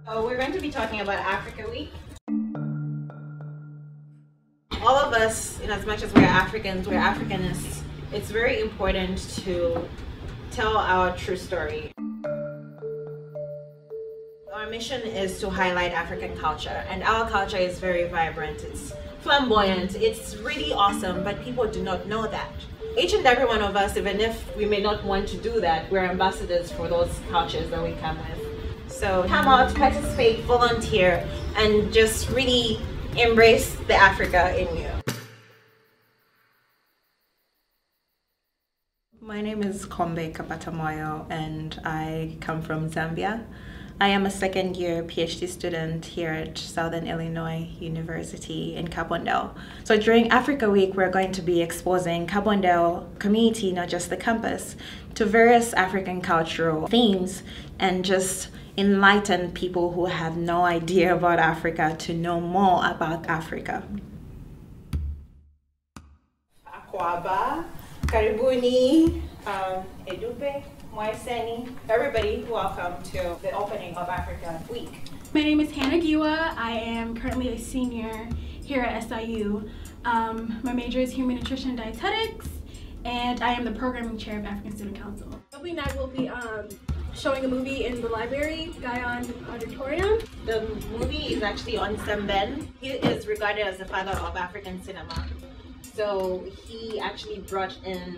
We're going to be talking about Africa Week. All of us, in as much as we're Africans, we're Africanists, it's very important to tell our true story. Our mission is to highlight African culture, and our culture is very vibrant, it's flamboyant, it's really awesome, but people do not know that. Each and every one of us, even if we may not want to do that, we're ambassadors for those cultures that we come with. So come out, participate, volunteer, and just really embrace the Africa in you. My name is Kombe Kapatamoyo and I come from Zambia. I am a second-year PhD student here at Southern Illinois University in Carbondale. So during Africa Week, we're going to be exposing Carbondale community, not just the campus, to various African cultural themes and just enlighten people who have no idea about Africa to know more about Africa. Akwaba, Karibuni, Edupe, Moiseni, everybody, welcome to the opening of Africa Week. My name is Hannah Giwa. I am currently a senior here at SIU. My major is Human Nutrition and Dietetics, and I am the programming chair of African Student Council. Opening night will be showing a movie in the library, Guyon Auditorium. The movie is actually on Semben. He is regarded as the father of African cinema. So he actually brought in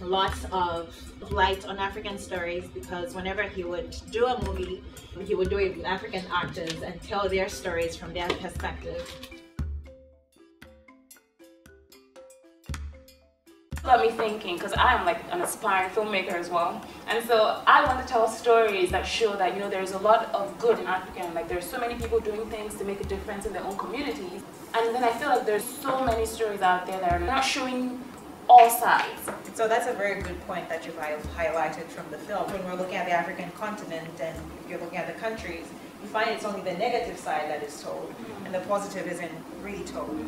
lots of light on African stories, because whenever he would do a movie, he would do it with African actors and tell their stories from their perspective. Got me thinking, because I am like an aspiring filmmaker as well, and so I want to tell stories that show that, you know, there's a lot of good in Africa, and like there's so many people doing things to make a difference in their own communities, and then I feel like there's so many stories out there that are not showing all sides. So that's a very good point that you've highlighted from the film. When we're looking at the African continent and you're looking at the countries, you find it's only the negative side that is told, and the positive isn't really told.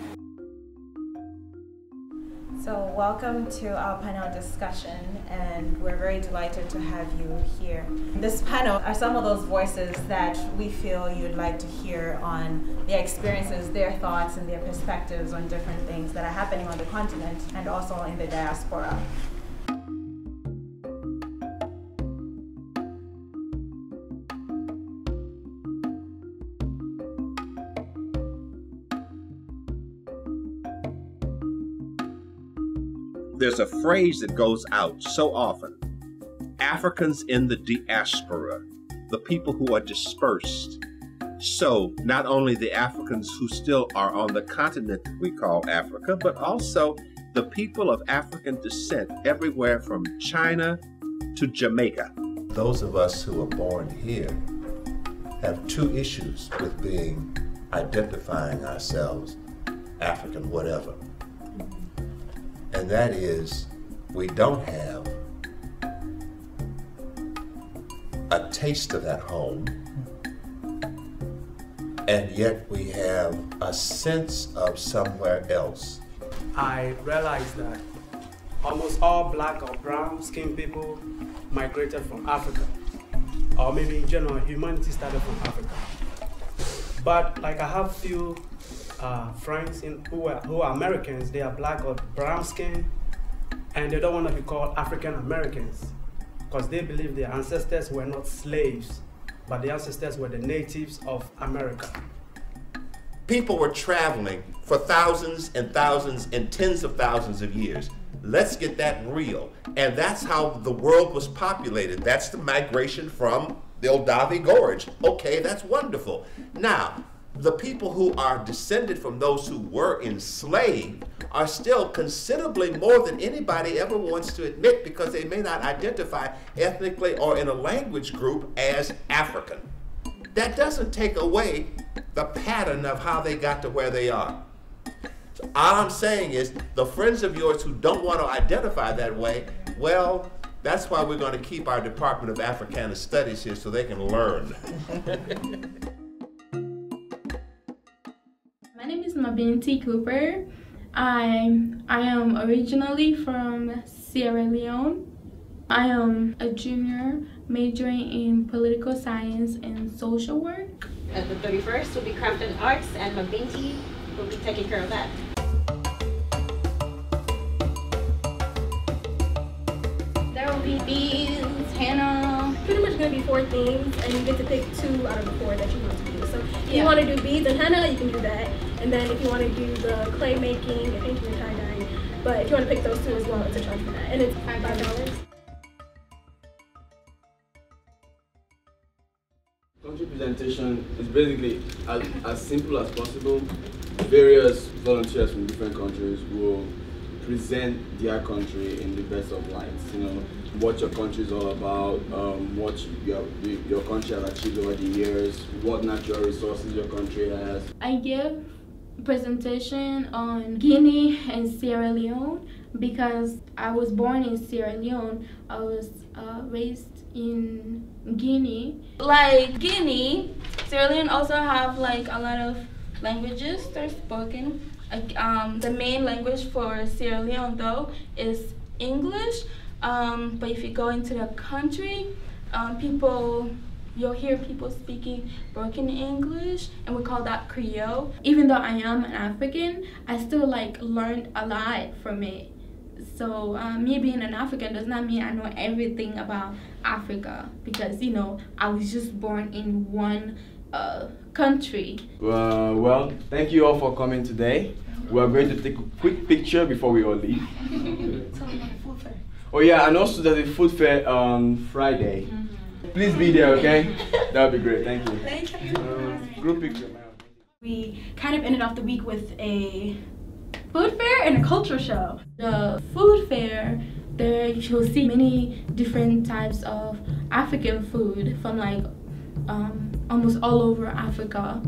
So welcome to our panel discussion, and we're very delighted to have you here. This panel are some of those voices that we feel you'd like to hear on their experiences, their thoughts, and their perspectives on different things that are happening on the continent and also in the diaspora. There's a phrase that goes out so often: Africans in the diaspora, the people who are dispersed. So not only the Africans who still are on the continent we call Africa, but also the people of African descent everywhere from China to Jamaica. Those of us who are born here have two issues with identifying ourselves African whatever. And that is, we don't have a taste of that home, and yet we have a sense of somewhere else. I realized that almost all black or brown skinned people migrated from Africa, or maybe in general, humanity started from Africa. But like I have few friends who are Americans, they are black or brown skin, and they don't want to be called African Americans because they believe their ancestors were not slaves, but their ancestors were the natives of America. People were traveling for thousands and thousands and tens of thousands of years. Let's get that real. And that's how the world was populated. That's the migration from the Odavi Gorge. Okay, that's wonderful. Now, the people who are descended from those who were enslaved are still considerably more than anybody ever wants to admit, because they may not identify ethnically or in a language group as African. That doesn't take away the pattern of how they got to where they are. So all I'm saying is, the friends of yours who don't want to identify that way, well, that's why we're going to keep our Department of Africana Studies here, so they can learn. My name is Mabinti Cooper. I am originally from Sierra Leone, I am a junior majoring in political science and social work. And the 31st will be craft and arts, and Mabinti will be taking care of that. There will be beads, henna. Pretty much going to be 4 themes, and you get to pick 2 out of the 4 that you want to do. So if you want to do beads and henna, you can do that. And then if you want to do the clay making and painting and tie-dyeing, but if you want to pick those 2 as well, it's a charge for that. And it's $5. Country presentation is basically as simple as possible. Various volunteers from different countries will present their country in the best of lights. You know, what your country is all about, what your country has achieved over the years, what natural resources your country has. I give presentation on Guinea and Sierra Leone because I was born in Sierra Leone. I was raised in Guinea. Like Guinea, Sierra Leone also have like a lot of languages that are spoken. The main language for Sierra Leone though is English. But if you go into the country, you'll hear people speaking broken English, and we call that Creole. Even though I am an African, I still like learned a lot from it. So me being an African does not mean I know everything about Africa, because you know I was just born in one country. Well, thank you all for coming today. We are going to take a quick picture before we all leave. Oh yeah, and also there's a food fair on Friday. Please be there, okay? That would be great. Thank you. Thank you. Group picture. We kind of ended off the week with a food fair and a culture show. The food fair, there you'll see many different types of African food from like almost all over Africa.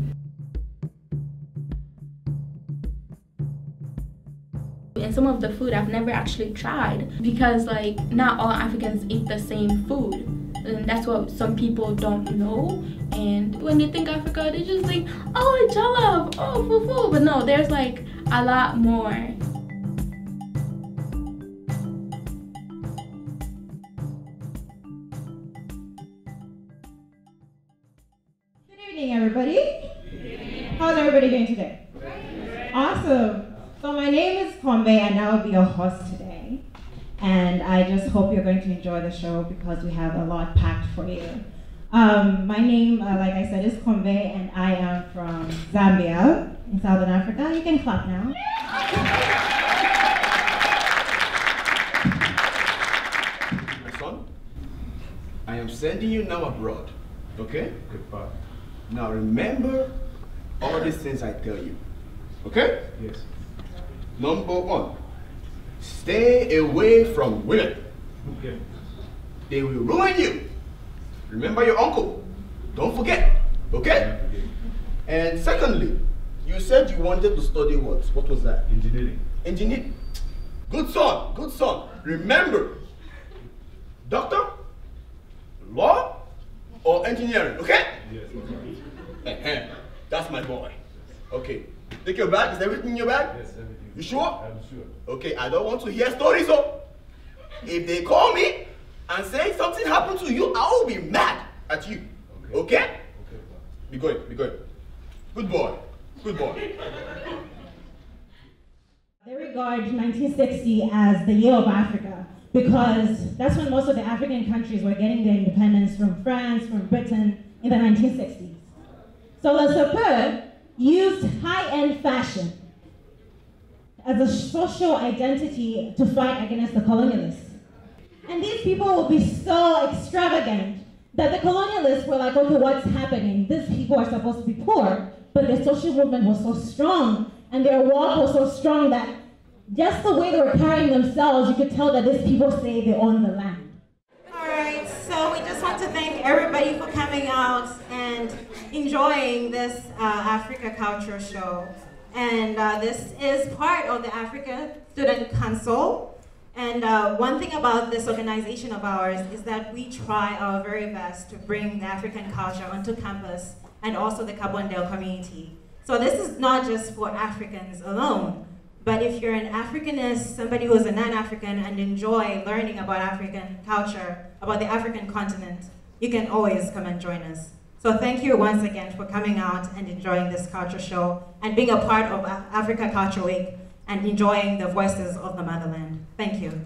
And some of the food I've never actually tried because like not all Africans eat the same food. And that's what some people don't know. And when they think Africa, they just think, oh, jollof, oh, fufu. But no, there's like a lot more. Good evening, everybody. How's everybody doing today? Awesome. So my name is Kombe, and I will be your host today. And I just hope you're going to enjoy the show because we have a lot packed for you. My name, like I said, is Kombe, and I am from Zambia in Southern Africa. You can clap now. My son, I am sending you now abroad, okay? Goodbye. Now remember all these things I tell you, okay? Yes. Number 1, stay away from women. Okay. They will ruin you. Remember your uncle. Don't forget, okay? And secondly, you said you wanted to study what? What was that? Engineering. Engineering. Good son, good son. Remember, doctor, law, or engineering, okay? Yes. That's my boy. Okay. Take your bag. Is everything in your bag? Yes, everything. You sure? I'm sure. Okay, I don't want to hear stories, so if they call me and say something happened to you, I will be mad at you. Okay? Okay? Be good, be good. Good boy. Good boy. They regard 1960 as the year of Africa because that's when most of the African countries were getting their independence from France, from Britain in the 1960s. So the superb used high-end fashion as a social identity to fight against the colonialists. And these people will be so extravagant that the colonialists were like, okay, what's happening? These people are supposed to be poor, but their social movement was so strong and their walk was so strong that just the way they were carrying themselves, you could tell that these people say they own the land. All right, so we just want to thank everybody for coming out and enjoying this Africa Culture Show. And this is part of the Africa Student Council. And one thing about this organization of ours is that we try our very best to bring the African culture onto campus and also the Kabondale community. So this is not just for Africans alone, But if you're an Africanist, somebody who's a non-African and enjoy learning about African culture, about the African continent, you can always come and join us. So thank you once again for coming out and enjoying this culture show and being a part of Africa Culture Week and enjoying the voices of the motherland. Thank you.